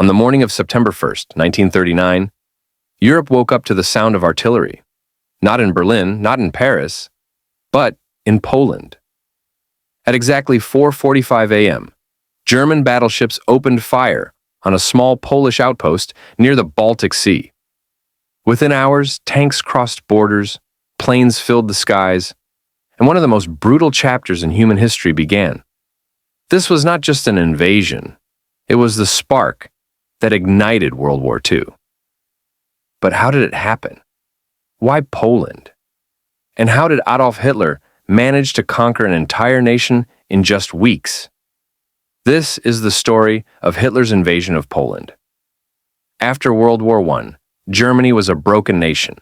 On the morning of September 1st, 1939, Europe woke up to the sound of artillery. Not in Berlin, not in Paris, but in Poland. At exactly 4:45 a.m., German battleships opened fire on a small Polish outpost near the Baltic Sea. Within hours, tanks crossed borders, planes filled the skies, and one of the most brutal chapters in human history began. This was not just an invasion, it was the spark that ignited World War II. But how did it happen? Why Poland? And how did Adolf Hitler manage to conquer an entire nation in just weeks? This is the story of Hitler's invasion of Poland. After World War I, Germany was a broken nation.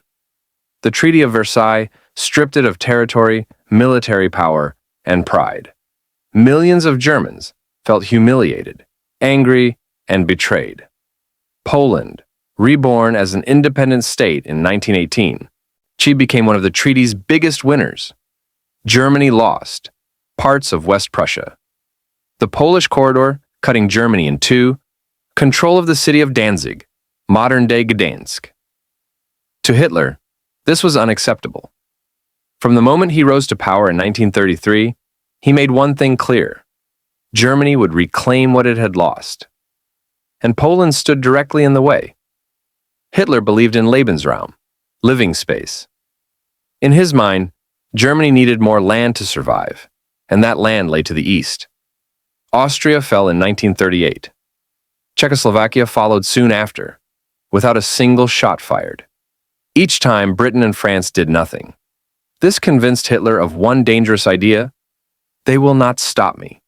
The Treaty of Versailles stripped it of territory, military power, and pride. Millions of Germans felt humiliated, angry, and betrayed. Poland, reborn as an independent state in 1918, she became one of the treaty's biggest winners. Germany lost parts of West Prussia, the Polish corridor cutting Germany in two, control of the city of Danzig, modern-day Gdansk. To Hitler, this was unacceptable. From the moment he rose to power in 1933, he made one thing clear: Germany would reclaim what it had lost. And Poland stood directly in the way. Hitler believed in Lebensraum, living space. In his mind, Germany needed more land to survive, and that land lay to the east. Austria fell in 1938. Czechoslovakia followed soon after, without a single shot fired. Each time, Britain and France did nothing. This convinced Hitler of one dangerous idea: they will not stop me.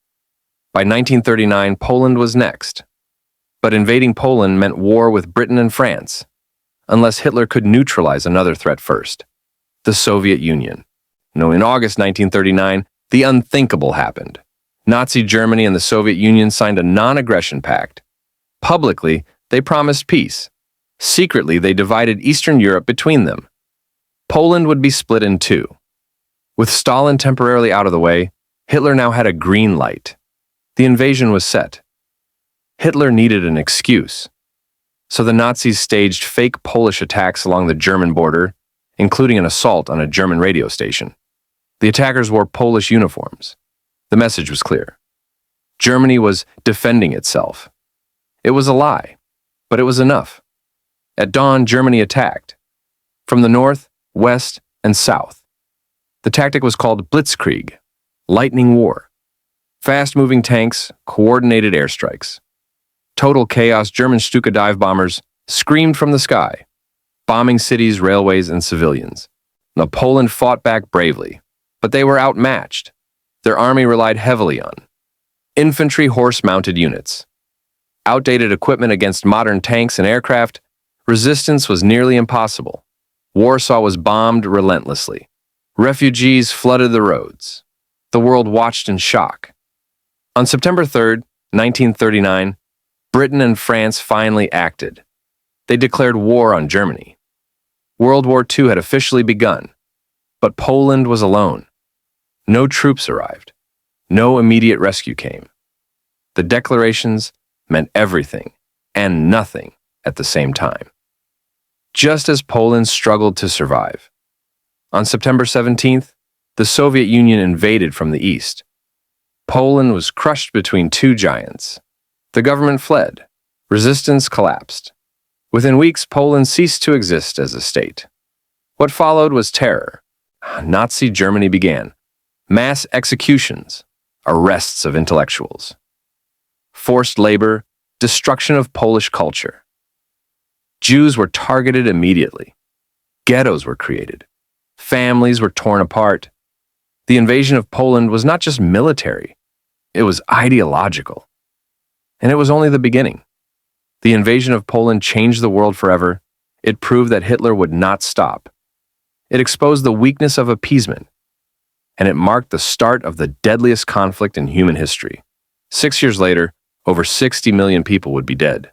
By 1939, Poland was next. But invading Poland meant war with Britain and France, unless Hitler could neutralize another threat first: the Soviet Union. In August 1939, the unthinkable happened. Nazi Germany and the Soviet Union signed a non-aggression pact. Publicly, they promised peace. Secretly, they divided Eastern Europe between them. Poland would be split in two. With Stalin temporarily out of the way, Hitler now had a green light. The invasion was set. Hitler needed an excuse. So the Nazis staged fake Polish attacks along the German border, including an assault on a German radio station. The attackers wore Polish uniforms. The message was clear: Germany was defending itself. It was a lie, but it was enough. At dawn, Germany attacked. From the north, west, and south. The tactic was called Blitzkrieg, lightning war. Fast-moving tanks, coordinated airstrikes. Total chaos. German Stuka dive bombers screamed from the sky, bombing cities, railways, and civilians. Now, Poland fought back bravely, but they were outmatched. Their army relied heavily on infantry horse-mounted units. Outdated equipment against modern tanks and aircraft, resistance was nearly impossible. Warsaw was bombed relentlessly. Refugees flooded the roads. The world watched in shock. On September 3rd, 1939, Britain and France finally acted. They declared war on Germany. World War II had officially begun, but Poland was alone. No troops arrived. No immediate rescue came. The declarations meant everything and nothing at the same time. Just as Poland struggled to survive. On September 17th, the Soviet Union invaded from the east. Poland was crushed between two giants. The government fled. Resistance collapsed. Within weeks, Poland ceased to exist as a state. What followed was terror. Nazi Germany began. Mass executions, arrests of intellectuals, forced labor, destruction of Polish culture. Jews were targeted immediately. Ghettos were created. Families were torn apart. The invasion of Poland was not just military, it was ideological. And it was only the beginning. The invasion of Poland changed the world forever. It proved that Hitler would not stop. It exposed the weakness of appeasement. And it marked the start of the deadliest conflict in human history. 6 years later, over 60 million people would be dead.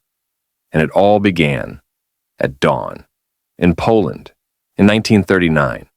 And it all began at dawn in Poland in 1939.